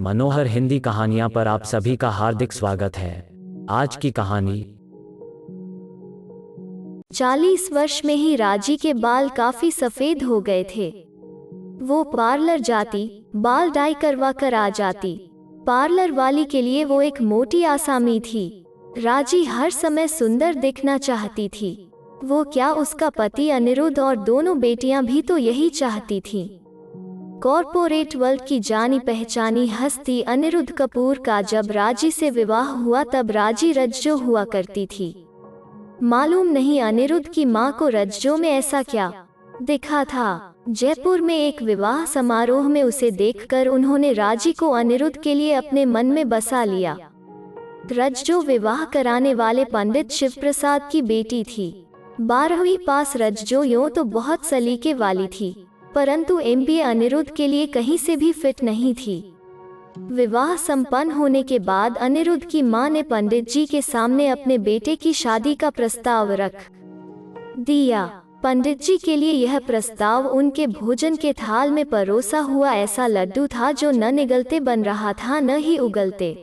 मनोहर हिंदी कहानियां पर आप सभी का हार्दिक स्वागत है। आज की कहानी 40 वर्ष में ही राजी के बाल काफी सफेद हो गए थे। वो पार्लर जाती, बाल डाई करवा कर आ जाती। पार्लर वाली के लिए वो एक मोटी आसामी थी। राजी हर समय सुंदर दिखना चाहती थी। वो क्या, उसका पति अनिरुद्ध और दोनों बेटियां भी तो यही चाहती थीं। कॉर्पोरेट वर्ल्ड की जानी पहचानी हस्ती अनिरुद्ध कपूर का जब राजी से विवाह हुआ तब राजी रज्जो हुआ करती थी। मालूम नहीं अनिरुद्ध की मां को रज्जो में ऐसा क्या दिखा था। जयपुर में एक विवाह समारोह में उसे देखकर उन्होंने राजी को अनिरुद्ध के लिए अपने मन में बसा लिया। रज्जो विवाह कराने वाले पंडित शिवप्रसाद की बेटी थी। 12वीं पास रज्जो यूं तो बहुत सलीके वाली थी, परंतु एमबीए अनिरुद्ध के लिए कहीं से भी फिट नहीं थी। विवाह संपन्न होने के बाद अनिरुद्ध की मां ने पंडित जी के सामने अपने बेटे की शादी का प्रस्ताव रख दिया। पंडित जी के लिए यह प्रस्ताव उनके भोजन के थाल में परोसा हुआ ऐसा लड्डू था जो न निगलते बन रहा था न ही उगलते।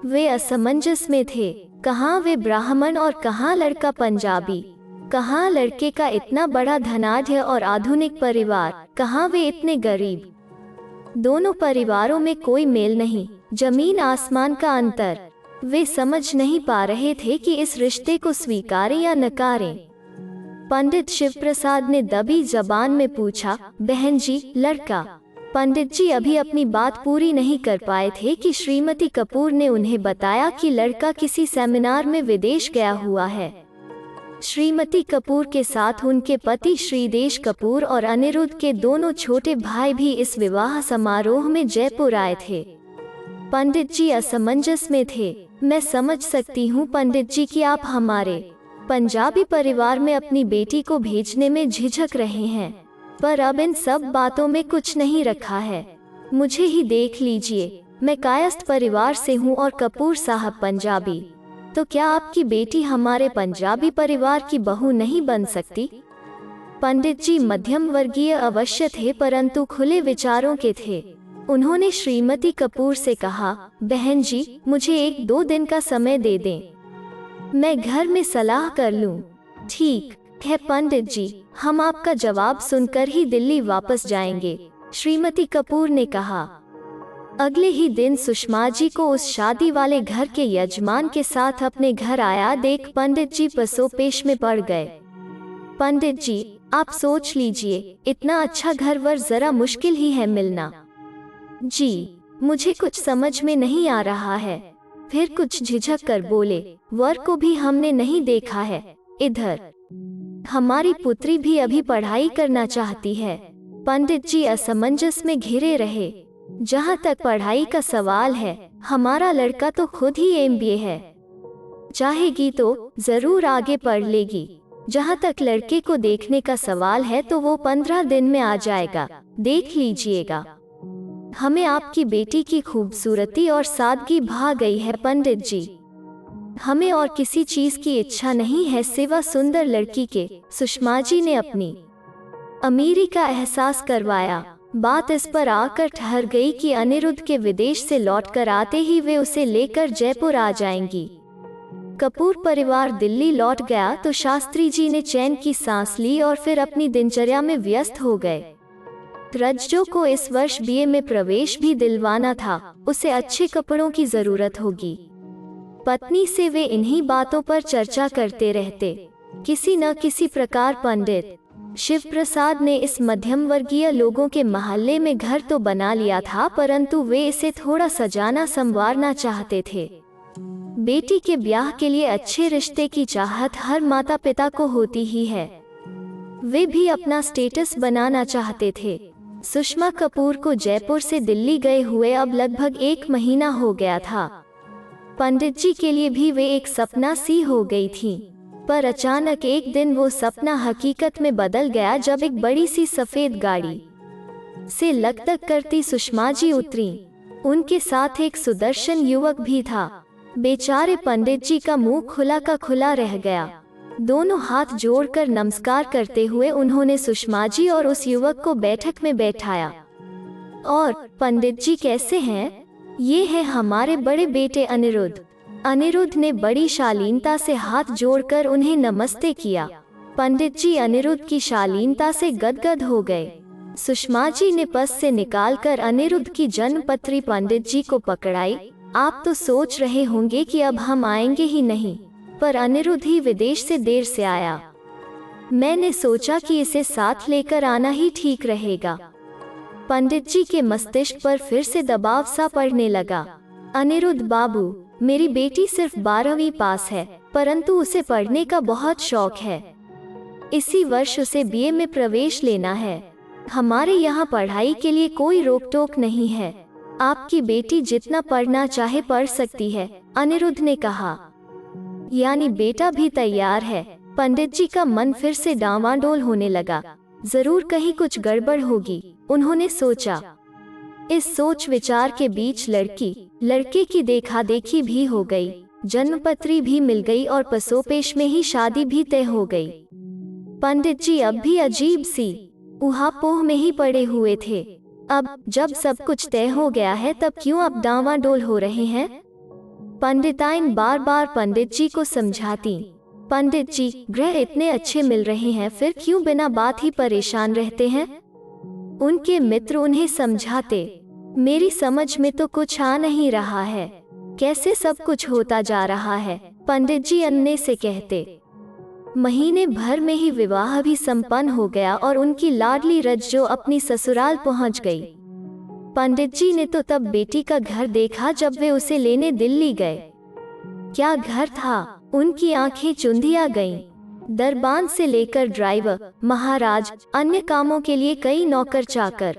वे असमंजस में थे, कहाँ वे ब्राह्मण और कहाँ लड़का पंजाबी, कहाँ लड़के का इतना बड़ा धनाढ्य और आधुनिक परिवार, कहाँ वे इतने गरीब। दोनों परिवारों में कोई मेल नहीं, जमीन आसमान का अंतर। वे समझ नहीं पा रहे थे कि इस रिश्ते को स्वीकारें या नकारें। पंडित शिवप्रसाद ने दबी जबान में पूछा, बहन जी, लड़का। पंडित जी अभी अपनी बात पूरी नहीं कर पाए थे कि श्रीमती कपूर ने उन्हें बताया कि लड़का किसी सेमिनार में विदेश गया हुआ है। श्रीमती कपूर के साथ उनके पति श्रीदेश कपूर और अनिरुद्ध के दोनों छोटे भाई भी इस विवाह समारोह में जयपुर आए थे। पंडित जी असमंजस में थे। मैं समझ सकती हूँ पंडित जी कि आप हमारे पंजाबी परिवार में अपनी बेटी को भेजने में झिझक रहे हैं, पर अब इन सब बातों में कुछ नहीं रखा है। मुझे ही देख लीजिए, मैं कायस्थ परिवार से हूँ और कपूर साहब पंजाबी। तो क्या आपकी बेटी हमारे पंजाबी परिवार की बहू नहीं बन सकती? पंडित जी मध्यम वर्गीय अवश्य थे, परंतु खुले विचारों के थे। उन्होंने श्रीमती कपूर से कहा, बहन जी, मुझे 1-2 दिन का समय दे दें, मैं घर में सलाह कर लूं। ठीक है पंडित जी, हम आपका जवाब सुनकर ही दिल्ली वापस जाएंगे, श्रीमती कपूर ने कहा। अगले ही दिन सुषमा जी को उस शादी वाले घर के यजमान के साथ अपने घर आया देख पंडित जी पसोपेश में पड़ गए। पंडित जी, आप सोच लीजिए, इतना अच्छा घरवर जरा मुश्किल ही है मिलना। जी, मुझे कुछ समझ में नहीं आ रहा है। फिर कुछ झिझक कर बोले, वर को भी हमने नहीं देखा है। इधर हमारी पुत्री भी अभी पढ़ाई करना चाहती है। पंडित जी असमंजस में घिरे रहे। जहाँ तक पढ़ाई का सवाल है, हमारा लड़का तो खुद ही एमबीए है, चाहेगी तो जरूर आगे पढ़ लेगी। जहाँ तक लड़के को देखने का सवाल है तो वो 15 दिन में आ जाएगा, देख लीजिएगा। हमें आपकी बेटी की खूबसूरती और सादगी भा गई है पंडित जी। हमें और किसी चीज की इच्छा नहीं है सिवा सुंदर लड़की के। सुषमा जी ने अपनी अमीरी का एहसास करवाया। बात इस पर आकर ठहर गई कि अनिरुद्ध के विदेश से लौटकर आते ही वे उसे लेकर जयपुर आ जाएंगी। कपूर परिवार दिल्ली लौट गया तो शास्त्री जी ने चैन की सांस ली और फिर अपनी दिनचर्या में व्यस्त हो गए। रज्जो को इस वर्ष बीए में प्रवेश भी दिलवाना था, उसे अच्छे कपड़ों की जरूरत होगी। पत्नी से वे इन्हीं बातों पर चर्चा करते रहते। किसी न किसी प्रकार पंडित शिवप्रसाद ने इस मध्यम वर्गीय लोगों के महल्ले में घर तो बना लिया था, परंतु वे इसे थोड़ा सजाना संवारना चाहते थे। बेटी के ब्याह के लिए अच्छे रिश्ते की चाहत हर माता पिता को होती ही है। वे भी अपना स्टेटस बनाना चाहते थे। सुषमा कपूर को जयपुर से दिल्ली गए हुए अब लगभग 1 महीना हो गया था। पंडित जी के लिए भी वे एक सपना सी हो गई थी, पर अचानक एक दिन वो सपना हकीकत में बदल गया जब एक बड़ी सी सफेद गाड़ी से लकदक करती सुषमा जी उतरी। उनके साथ एक सुदर्शन युवक भी था। बेचारे पंडित जी का मुंह खुला का खुला रह गया। दोनों हाथ जोड़कर नमस्कार करते हुए उन्होंने सुषमा जी और उस युवक को बैठक में बैठाया। और पंडित जी कैसे हैं? ये है हमारे बड़े बेटे अनिरुद्ध। अनिरुद्ध ने बड़ी शालीनता से हाथ जोड़कर उन्हें नमस्ते किया। पंडित जी अनिरुद्ध की शालीनता से गदगद हो गए। सुषमा जी ने पर्स से निकालकर अनिरुद्ध की जन्मपत्री पंडित जी को पकड़ाई। आप तो सोच रहे होंगे कि अब हम आएंगे ही नहीं, पर अनिरुद्ध ही विदेश से देर से आया। मैंने सोचा कि इसे साथ लेकर आना ही ठीक रहेगा। पंडित जी के मस्तिष्क पर फिर से दबाव सा पड़ने लगा। अनिरुद्ध बाबू, मेरी बेटी सिर्फ 12वीं पास है, परंतु उसे पढ़ने का बहुत शौक है। इसी वर्ष उसे बीए में प्रवेश लेना है। हमारे यहाँ पढ़ाई के लिए कोई रोक टोक नहीं है। आपकी बेटी जितना पढ़ना चाहे पढ़ सकती है, अनिरुद्ध ने कहा। यानी बेटा भी तैयार है। पंडित जी का मन फिर से डांवाडोल होने लगा। जरूर कहीं कुछ गड़बड़ होगी, उन्होंने सोचा। इस सोच विचार के बीच लड़के की देखा देखी भी हो गई, जन्मपत्री भी मिल गई और पसोपेश में ही शादी भी तय हो गई। पंडित जी अब भी अजीब सी ऊहापोह में ही पड़े हुए थे। अब जब सब कुछ तय हो गया है, तब क्यों अब डांवाडोल हो रहे हैं? पंडिताइन बार बार पंडित जी को समझाती। पंडित जी, ग्रह इतने अच्छे मिल रहे हैं, फिर क्यों बिना बात ही परेशान रहते हैं? उनके मित्र उन्हें समझाते। मेरी समझ में तो कुछ आ नहीं रहा है, कैसे सब कुछ होता जा रहा है, पंडित जी अन्य से कहते। महीने भर में ही विवाह भी संपन्न हो गया और उनकी लाडली रज्जो अपनी ससुराल पहुंच गई। पंडित जी ने तो तब बेटी का घर देखा जब वे उसे लेने दिल्ली गए। क्या घर था! उनकी आंखें चुंधिया गईं। दरबान से लेकर ड्राइवर, महाराज, अन्य कामों के लिए कई नौकर चाकर।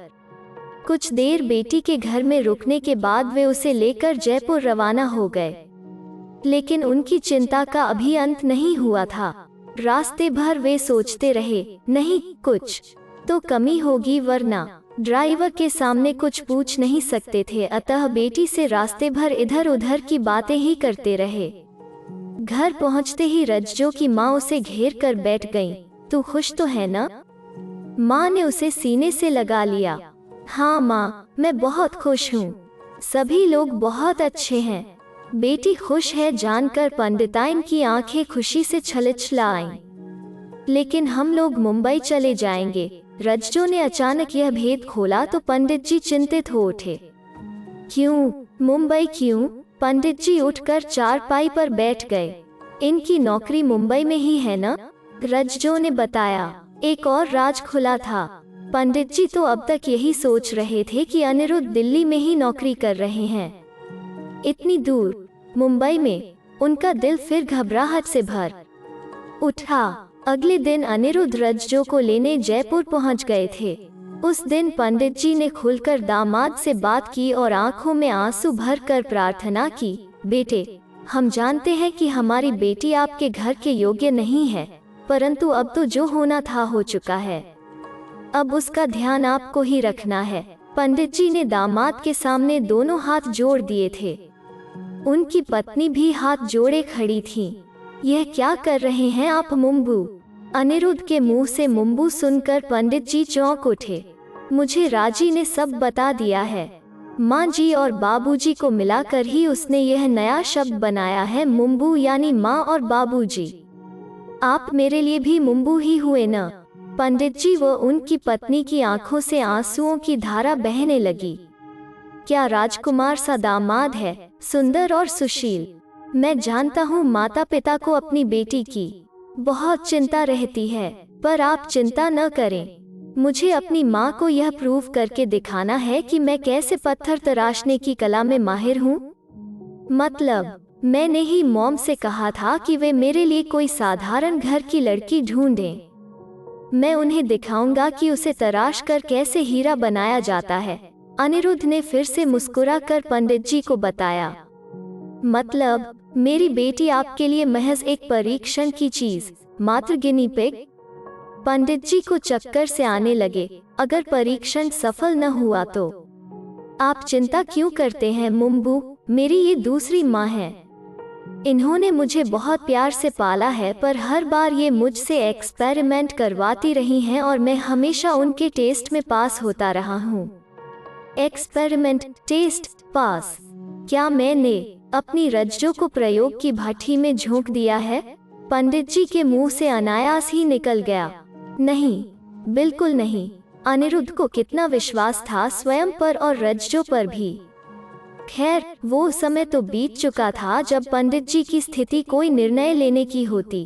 कुछ देर बेटी के घर में रुकने के बाद वे उसे लेकर जयपुर रवाना हो गए। लेकिन उनकी चिंता का अभी अंत नहीं हुआ था। रास्ते भर वे सोचते रहे, नहीं कुछ तो कमी होगी, वरना ड्राइवर के सामने कुछ पूछ नहीं सकते थे। अतः बेटी से रास्ते भर इधर उधर की बातें ही करते रहे। घर पहुंचते ही रज्जो की माँ उसे घेर कर बैठ गईं। तू खुश तो है ना? माँ ने उसे सीने से लगा लिया। हाँ माँ, मैं बहुत खुश हूँ। सभी लोग बहुत अच्छे हैं। बेटी खुश है जानकर पंडिताइन की आंखें खुशी से छलछला आईं। लेकिन हम लोग मुंबई चले जाएंगे। रज्जो ने अचानक यह भेद खोला तो पंडित जी चिंतित हो उठे। क्यों मुंबई क्यों? पंडित जी उठकर चारपाई पर बैठ गए। इनकी नौकरी मुंबई में ही है ना? रज्जो ने बताया। एक और राज खुला था। पंडित जी तो अब तक यही सोच रहे थे कि अनिरुद्ध दिल्ली में ही नौकरी कर रहे हैं। इतनी दूर मुंबई में उनका दिल फिर घबराहट से भर उठा। अगले दिन अनिरुद्ध रज्जो को लेने जयपुर पहुंच गए थे। उस दिन पंडित जी ने खुलकर दामाद से बात की और आंखों में आंसू भरकर प्रार्थना की। बेटे, हम जानते हैं कि हमारी बेटी आपके घर के योग्य नहीं है, परंतु अब तो जो होना था हो चुका है। अब उसका ध्यान आपको ही रखना है। पंडित जी ने दामाद के सामने दोनों हाथ जोड़ दिए थे। उनकी पत्नी भी हाथ जोड़े खड़ी थी। यह क्या कर रहे हैं आप मुंबू? अनिरुद्ध के मुंह से मुंबू सुनकर पंडित जी चौंक उठे। मुझे राजी ने सब बता दिया है। माँ जी और बाबूजी को मिलाकर ही उसने यह नया शब्द बनाया है, मुंबू, यानी माँ और बाबूजी। आप मेरे लिए भी मुंबू ही हुए न? पंडित जी व उनकी पत्नी की आंखों से आंसुओं की धारा बहने लगी। क्या राजकुमार सा दामाद है, सुंदर और सुशील। मैं जानता हूँ माता पिता को अपनी बेटी की बहुत चिंता रहती है, पर आप चिंता न करें। मुझे अपनी माँ को यह प्रूव करके दिखाना है कि मैं कैसे पत्थर तराशने की कला में माहिर हूँ। मतलब मैंने ही मॉम से कहा था कि वे मेरे लिए कोई साधारण घर की लड़की ढूंढें। मैं उन्हें दिखाऊंगा कि उसे तराश कर कैसे हीरा बनाया जाता है। अनिरुद्ध ने फिर से मुस्कुराकर पंडित जी को बताया। मतलब मेरी बेटी आपके लिए महज एक परीक्षण की चीज, मात्र गिनी पिग। पंडित जी को चक्कर से आने लगे। अगर परीक्षण सफल न हुआ तो आप चिंता क्यों करते हैं मुंबू? मेरी ये दूसरी माँ है। इन्होंने मुझे बहुत प्यार से पाला है, पर हर बार ये मुझसे एक्सपेरिमेंट करवाती रही हैं और मैं हमेशा उनके टेस्ट में पास होता रहा हूँ। एक्सपेरिमेंट, टेस्ट, पास। क्या मैंने अपनी रज्जो को प्रयोग की भट्ठी में झोंक दिया है? पंडित जी के मुंह से अनायास ही निकल गया। नहीं, बिल्कुल नहीं। अनिरुद्ध को कितना विश्वास था स्वयं पर और रज्जो पर भी। खैर, वो समय तो बीत चुका था जब पंडित जी की स्थिति कोई निर्णय लेने की होती।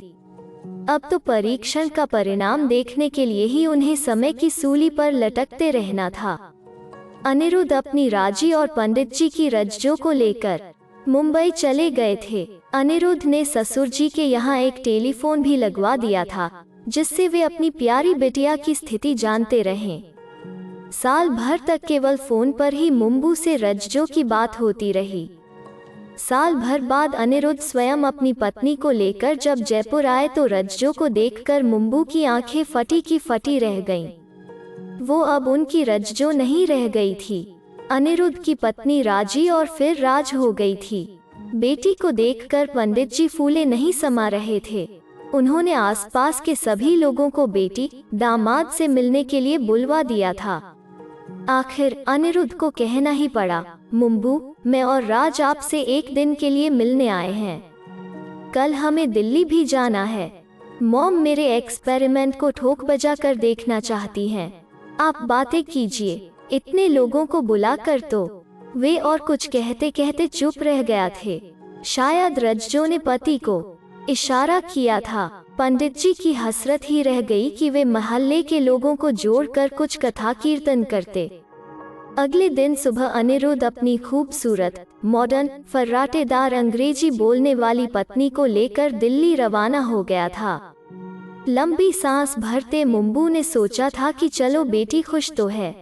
अब तो परीक्षण का परिणाम देखने के लिए ही उन्हें समय की सूली पर लटकते रहना था। अनिरुद्ध अपनी राजी और पंडित जी की रज्जो को लेकर मुंबई चले गए थे। अनिरुद्ध ने ससुर जी के यहाँ एक टेलीफोन भी लगवा दिया था, जिससे वे अपनी प्यारी बिटिया की स्थिति जानते रहें। साल भर तक केवल फोन पर ही मुंबू से रज्जो की बात होती रही। साल भर बाद अनिरुद्ध स्वयं अपनी पत्नी को लेकर जब जयपुर आए तो रज्जो को देखकर मुंबू की आंखें फटी की फटी रह गईं। वो अब उनकी रज्जो नहीं रह गई थी। अनिरुद्ध की पत्नी राजी और फिर राज हो गई थी। बेटी को देखकर पंडित जी फूले नहीं समा रहे थे। उन्होंने आसपास के सभी लोगों को बेटी दामाद से मिलने के लिए बुलवा दिया था। आखिर अनिरुद्ध को कहना ही पड़ा, मुंबू, मैं और राज आपसे एक दिन के लिए मिलने आए हैं। कल हमें दिल्ली भी जाना है। मॉम मेरे एक्सपेरिमेंट को ठोक बजा कर देखना चाहती हैं। आप बातें कीजिए। इतने लोगों को बुलाकर तो वे और कुछ कहते कहते चुप रह गया थे। शायद रज्जो ने पति को इशारा किया था। पंडित जी की हसरत ही रह गई कि वे मोहल्ले के लोगों को जोड़कर कुछ कथा कीर्तन करते। अगले दिन सुबह अनिरुद्ध अपनी खूबसूरत, मॉडर्न, फर्राटेदार अंग्रेजी बोलने वाली पत्नी को लेकर दिल्ली रवाना हो गया था। लंबी सांस भरते मुंबू ने सोचा था कि चलो बेटी खुश तो है।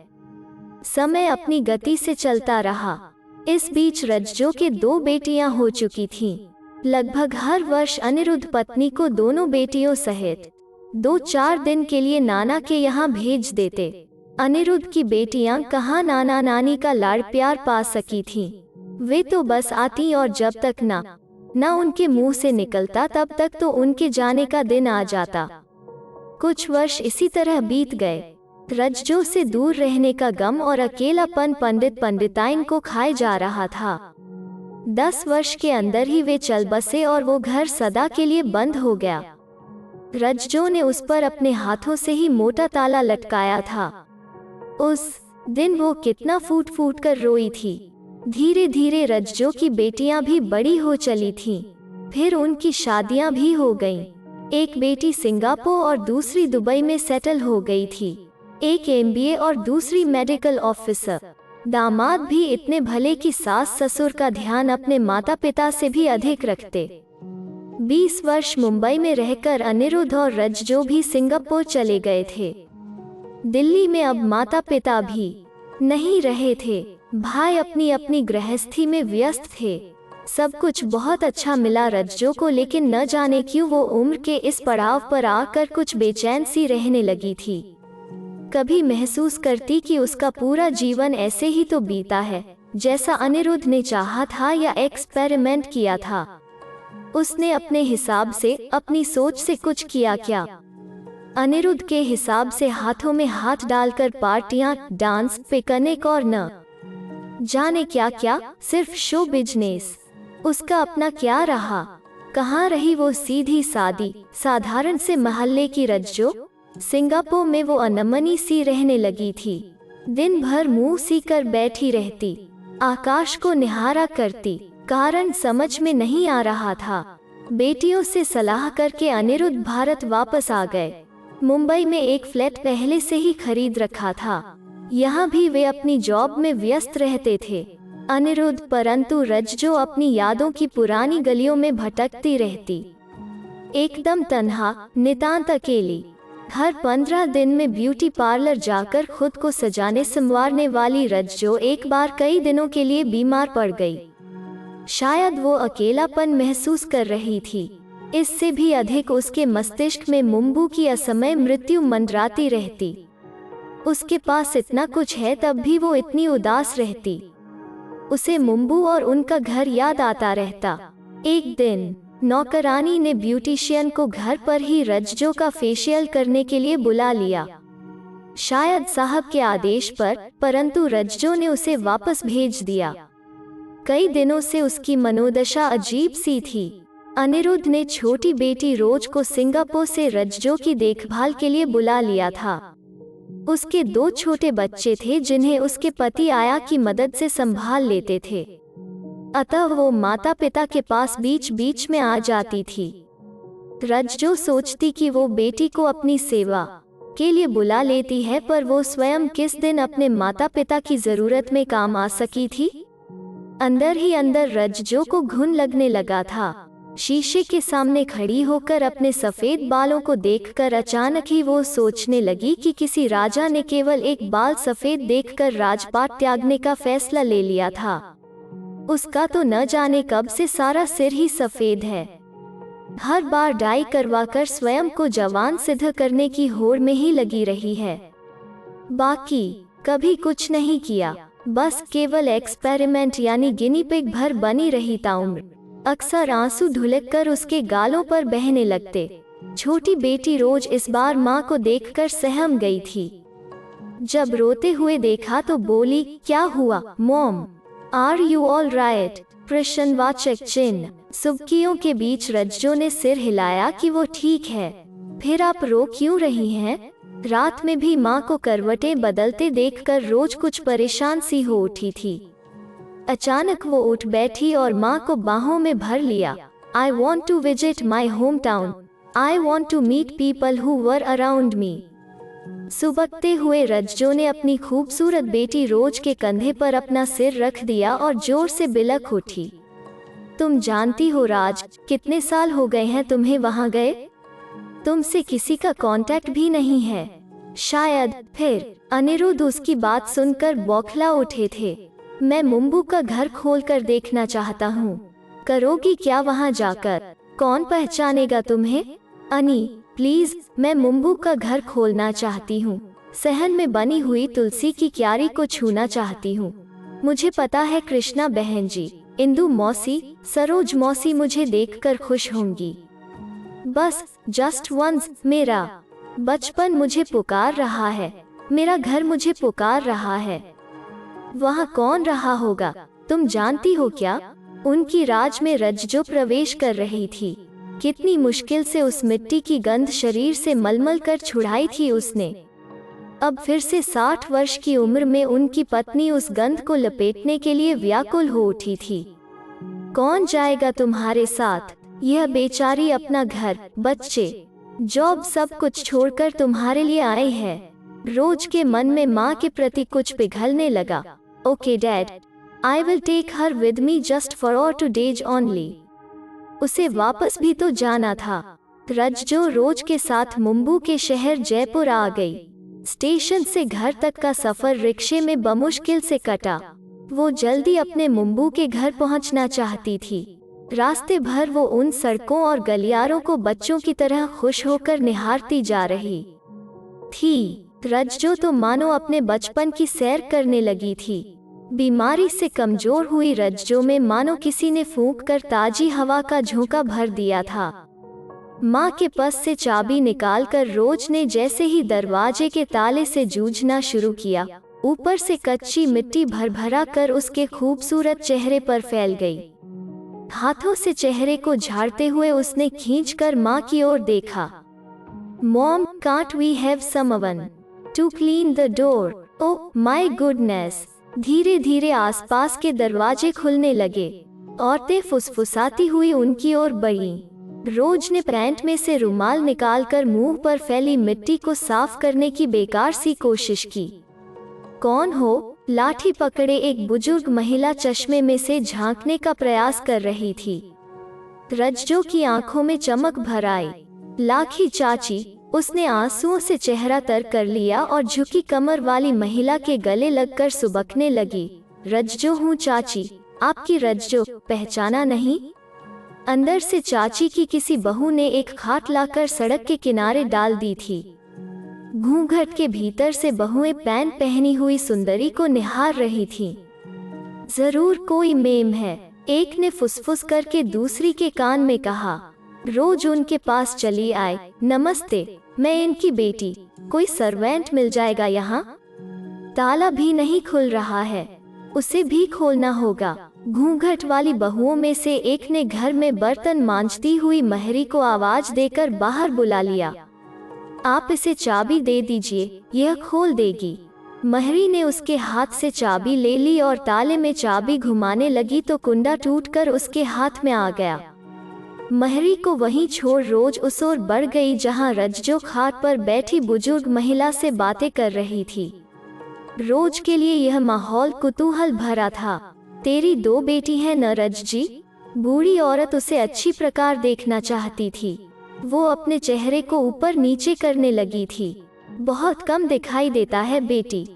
समय अपनी गति से चलता रहा। इस बीच रज्जो के 2 बेटियां हो चुकी थीं। लगभग हर वर्ष अनिरुद्ध पत्नी को दोनों बेटियों सहित 2-4 दिन के लिए नाना के यहाँ भेज देते। अनिरुद्ध की बेटियां कहाँ नाना नानी का लाड़ प्यार पा सकी थीं। वे तो बस आती और जब तक ना उनके मुंह से निकलता तब तक तो उनके जाने का दिन आ जाता। कुछ वर्ष इसी तरह बीत गए। रज्जो से दूर रहने का गम और अकेलापन पंडिताइन को खाए जा रहा था। 10 वर्ष के अंदर ही वे चल बसे और वो घर सदा के लिए बंद हो गया। रज्जो ने उस पर अपने हाथों से ही मोटा ताला लटकाया था। उस दिन वो कितना फूट फूट कर रोई थी। धीरे धीरे रज्जो की बेटियां भी बड़ी हो चली थीं। फिर उनकी शादियां भी हो गईं। एक बेटी सिंगापुर और दूसरी दुबई में सेटल हो गई थी। एक MBA और दूसरी मेडिकल ऑफिसर। दामाद भी इतने भले कि सास ससुर का ध्यान अपने माता पिता से भी अधिक रखते। 20 वर्ष मुंबई में रहकर अनिरुद्ध और रज्जो भी सिंगापुर चले गए थे। दिल्ली में अब माता पिता भी नहीं रहे थे। भाई अपनी अपनी गृहस्थी में व्यस्त थे। सब कुछ बहुत अच्छा मिला रज्जो को, लेकिन न जाने क्यों वो उम्र के इस पड़ाव पर आकर कुछ बेचैन सी रहने लगी थी। कभी महसूस करती कि उसका पूरा जीवन ऐसे ही तो बीता है जैसा अनिरुद्ध ने चाहा था या एक्सपेरिमेंट किया था। उसने अपने हिसाब से, अपनी सोच से कुछ किया क्या? अनिरुद्ध के हिसाब से हाथों में हाथ डालकर पार्टियां, डांस, पिकनिक और न जाने क्या क्या, सिर्फ शो बिजनेस। उसका अपना क्या रहा? कहाँ रही वो सीधी सादी साधारण से मोहल्ले की रज्जो? सिंगापुर में वो अनमनी सी रहने लगी थी। दिन भर मुंह सी कर बैठी रहती, आकाश को निहारा करती। कारण समझ में नहीं आ रहा था। बेटियों से सलाह करके अनिरुद्ध भारत वापस आ गए। मुंबई में एक फ्लैट पहले से ही खरीद रखा था। यहाँ भी वे अपनी जॉब में व्यस्त रहते थे अनिरुद्ध, परंतु रज्जो अपनी यादों की पुरानी गलियों में भटकती रहती, एकदम तन्हा, नितांत अकेली। हर 15 दिन में ब्यूटी पार्लर जाकर खुद को सजाने संवारने वाली रज्जो एक बार कई दिनों के लिए बीमार पड़ गई। शायद वो अकेलापन महसूस कर रही थी। इससे भी अधिक उसके मस्तिष्क में मुंबू की असमय मृत्यु मंडराती रहती। उसके पास इतना कुछ है तब भी वो इतनी उदास रहती। उसे मुंबू और उनका घर याद आता रहता। एक दिन नौकरानी ने ब्यूटिशियन को घर पर ही रज्जो का फेशियल करने के लिए बुला लिया, शायद साहब के आदेश पर, परंतु रज्जो ने उसे वापस भेज दिया। कई दिनों से उसकी मनोदशा अजीब सी थी। अनिरुद्ध ने छोटी बेटी रोज को सिंगापुर से रज्जो की देखभाल के लिए बुला लिया था। उसके 2 छोटे बच्चे थे जिन्हें उसके पति आया की मदद से संभाल लेते थे, अतः वो माता पिता के पास बीच बीच में आ जाती थी। रज्जो सोचती कि वो बेटी को अपनी सेवा के लिए बुला लेती है, पर वो स्वयं किस दिन अपने माता पिता की जरूरत में काम आ सकी थी। अंदर ही अंदर रज्जो को घुन लगने लगा था। शीशे के सामने खड़ी होकर अपने सफेद बालों को देखकर अचानक ही वो सोचने लगी कि किसी राजा ने केवल एक बाल सफेद देखकर राजपाट त्यागने का फैसला ले लिया था। उसका तो न जाने कब से सारा सिर ही सफेद है। हर बार डाई करवाकर स्वयं को जवान सिद्ध करने की होड़ में ही लगी रही है। बाकी कभी कुछ नहीं किया, बस केवल एक्सपेरिमेंट यानी गिनी पिग भर बनी रही ताउम्र। अक्सर आंसू ढुलक कर उसके गालों पर बहने लगते। छोटी बेटी रोज इस बार माँ को देखकर सहम गई थी। जब रोते हुए देखा तो बोली, क्या हुआ mom, are you all right? प्रश्नवाचक चिन्ह। सुबकियों के बीच रज्जो ने सिर हिलाया कि वो ठीक है। फिर आप रो क्यों रही हैं? रात में भी माँ को करवटें बदलते देखकर रोज कुछ परेशान सी हो उठी थी। अचानक वो उठ बैठी और माँ को बाहों में भर लिया। I want to visit my home town, I want to meet people who were around me. सुबकते हुए रज्जो ने अपनी खूबसूरत बेटी रोज के कंधे पर अपना सिर रख दिया और जोर से बिलख उठी। तुम जानती हो राज, कितने साल हो गए हैं तुम्हें वहां गए? तुमसे किसी का कांटेक्ट भी नहीं है शायद। फिर अनिरुद्ध उसकी बात सुनकर बौखला उठे थे। मैं मुंबू का घर खोलकर देखना चाहता हूँ। करोगी क्या वहां जाकर? कौन पहचानेगा तुम्हें? अनी प्लीज, मैं मुंबू का घर खोलना चाहती हूँ। सहन में बनी हुई तुलसी की क्यारी को छूना चाहती हूँ। मुझे पता है कृष्णा बहन जी, इंदु मौसी, सरोज मौसी मुझे देखकर खुश होंगी। बस जस्ट वंस, मेरा बचपन मुझे पुकार रहा है, मेरा घर मुझे पुकार रहा है। वहाँ कौन रहा होगा तुम जानती हो क्या? उनकी राज में रज्जो प्रवेश कर रही थी। कितनी मुश्किल से उस मिट्टी की गंध शरीर से मलमल कर छुड़ाई थी उसने। अब फिर से 60 वर्ष की उम्र में उनकी पत्नी उस गंध को लपेटने के लिए व्याकुल हो उठी थी। कौन जाएगा तुम्हारे साथ? यह बेचारी अपना घर, बच्चे, जॉब सब कुछ छोड़कर तुम्हारे लिए आए हैं। रोज के मन में माँ के प्रति कुछ पिघलने लगा। Okay dad, I will take her with me just for 2 days only. उसे वापस भी तो जाना था। रज्जो रोज के साथ मुंबू के शहर जयपुर आ गई। स्टेशन से घर तक का सफर रिक्शे में बमुश्किल से कटा। वो जल्दी अपने मुंबू के घर पहुंचना चाहती थी। रास्ते भर वो उन सड़कों और गलियारों को बच्चों की तरह खुश होकर निहारती जा रही थी। रज्जो तो मानो अपने बचपन की सैर करने लगी थी। बीमारी से कमजोर हुई रज्जो में मानो किसी ने फूंक कर ताजी हवा का झोंका भर दिया था। माँ के पर्स से चाबी निकालकर रोज ने जैसे ही दरवाजे के ताले से जूझना शुरू किया, ऊपर से कच्ची मिट्टी भरभरा कर उसके खूबसूरत चेहरे पर फैल गई। हाथों से चेहरे को झाड़ते हुए उसने खींचकर माँ की ओर देखा। Mom, can't we have someone to clean the door? Oh my goodness. धीरे धीरे आसपास के दरवाजे खुलने लगे। औरतें फुसफुसाती हुई उनकी ओर बढ़ीं। रोज ने पैंट में से रुमाल निकालकर मुंह पर फैली मिट्टी को साफ करने की बेकार सी कोशिश की। कौन हो? लाठी पकड़े एक बुजुर्ग महिला चश्मे में से झांकने का प्रयास कर रही थी। रज्जो की आंखों में चमक भर आई। लाठी चाची, उसने आंसुओं से चेहरा तर कर लिया और झुकी कमर वाली महिला के गले लगकर सुबकने लगी। रज्जो हूँ चाची, आपकी रज्जो, पहचाना नहीं? अंदर से चाची की किसी बहू ने एक खाट लाकर सड़क के किनारे डाल दी थी। घूंघट के भीतर से बहुएं पैंट पहनी हुई सुंदरी को निहार रही थीं। जरूर कोई मेम है, एक ने फुसफुस करके दूसरी के कान में कहा। रोज उनके पास चली आए। नमस्ते, मैं इनकी बेटी, कोई सर्वेंट मिल जाएगा यहाँ? ताला भी नहीं खुल रहा है, उसे भी खोलना होगा। घूंघट वाली बहुओं में से एक ने घर में बर्तन मांजती हुई महरी को आवाज देकर बाहर बुला लिया। आप इसे चाबी दे दीजिए, यह खोल देगी। महरी ने उसके हाथ से चाबी ले ली और ताले में चाबी घुमाने लगी तो कुंडा टूटकर उसके हाथ में आ गया। महरी को वहीं छोड़ रोज उस ओर बढ़ गई जहां रज्जो खाट पर बैठी बुजुर्ग महिला से बातें कर रही थी। रोज के लिए यह माहौल कुतूहल भरा था। तेरी 2 बेटी हैं न रज्जी? बूढ़ी औरत उसे अच्छी प्रकार देखना चाहती थी। वो अपने चेहरे को ऊपर नीचे करने लगी थी। बहुत कम दिखाई देता है बेटी।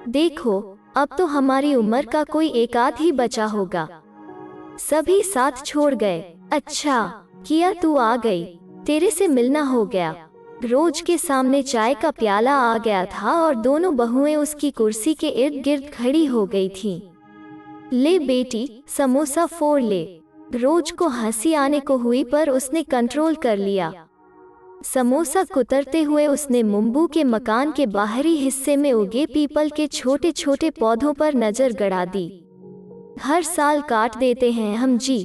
देखो, अब तो हमारी उम्र का कोई एक आध ही बचा होगा। सभी साथ छोड़ गए। अच्छा किया तू आ गई, तेरे से मिलना हो गया। रोज के सामने चाय का प्याला आ गया था और दोनों बहुएं उसकी कुर्सी के इर्द गिर्द खड़ी हो गई थीं। ले बेटी, समोसा फोड़ ले। रोज को हंसी आने को हुई पर उसने कंट्रोल कर लिया। समोसा कुतरते हुए उसने मुंबू के मकान के बाहरी हिस्से में उगे पीपल के छोटे छोटे पौधों पर नजर गड़ा दी। हर साल काट देते हैं हम जी,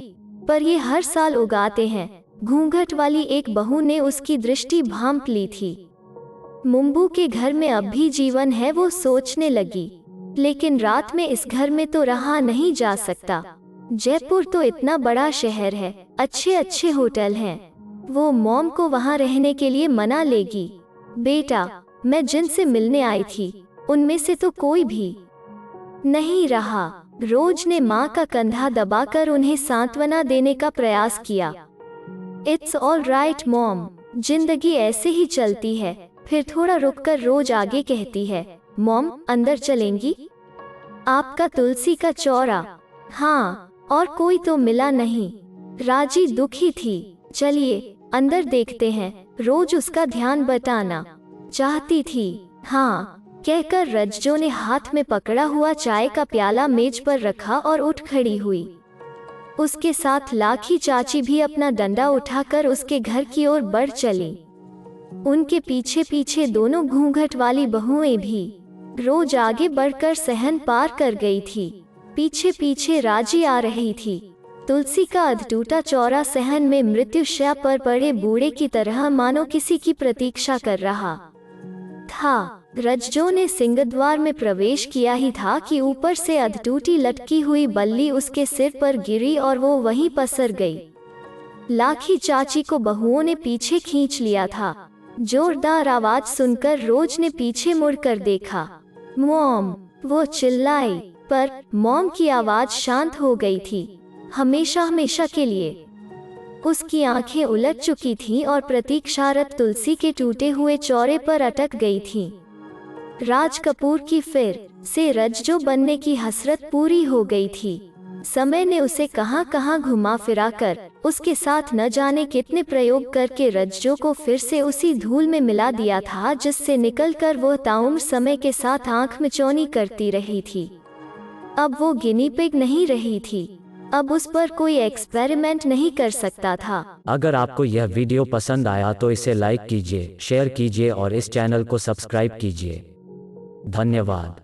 पर ये हर साल उगाते हैं। घूंघट वाली एक बहू ने उसकी दृष्टि भांप ली थी। मुंबू के घर में अब भी जीवन है, वो सोचने लगी। लेकिन रात में इस घर में तो रहा नहीं जा सकता। जयपुर तो इतना बड़ा शहर है, अच्छे अच्छे होटल हैं। वो मॉम को वहाँ रहने के लिए मना लेगी। बेटा, मैं जिनसे मिलने आई थी उनमें से तो कोई भी नहीं रहा। रोज ने माँ का कंधा दबाकर उन्हें सांत्वना देने का प्रयास किया। इट्स ऑल राइट मॉम, जिंदगी ऐसे ही चलती है। फिर थोड़ा रुककर रोज आगे कहती है, मॉम अंदर चलेंगी? आपका तुलसी का चौरा। हाँ, और कोई तो मिला नहीं। राजी दुखी थी। चलिए अंदर देखते हैं। रोज उसका ध्यान बटाना चाहती थी। हाँ कहकर रज्जो ने हाथ में पकड़ा हुआ चाय का प्याला मेज पर रखा और उठ खड़ी हुई। उसके साथ लाखी चाची भी अपना डंडा उठाकर उसके घर की ओर बढ़ चली। उनके पीछे पीछे दोनों घूंघट वाली बहुएं भी। रोज आगे बढ़कर सहन पार कर गई थी। पीछे पीछे राजी आ रही थी। तुलसी का अधटूटा चौरा सहन में मृत्युशैया पर पड़े बूढ़े की तरह मानो किसी की प्रतीक्षा कर रहा था। रज्जो ने सिंहद्वार में प्रवेश किया ही था कि ऊपर से अधटूटी लटकी हुई बल्ली उसके सिर पर गिरी और वो वहीं पसर गई। लाखी चाची को बहुओं ने पीछे खींच लिया था। जोरदार आवाज सुनकर रोज ने पीछे मुड़कर देखा। मॉम, वो चिल्लाई, पर मॉम की आवाज शांत हो गई थी, हमेशा हमेशा के लिए। उसकी आंखें उलट चुकी थीं और प्रतीक्षारत तुलसी के टूटे हुए चौरे पर अटक गई थीं। राज कपूर की फिर से रज्जो बनने की हसरत पूरी हो गई थी। समय ने उसे कहां कहां घुमा फिरा कर, उसके साथ न जाने कितने प्रयोग करके रज्जो को फिर से उसी धूल में मिला दिया था जिससे निकलकर वह ताउम्र समय के साथ आंख मिचौनी करती रही थी। अब वो गिनी पिग नहीं रही थी। अब उस पर कोई एक्सपेरिमेंट नहीं कर सकता था। अगर आपको यह वीडियो पसंद आया तो इसे लाइक कीजिए, शेयर कीजिए और इस चैनल को सब्सक्राइब कीजिए। धन्यवाद।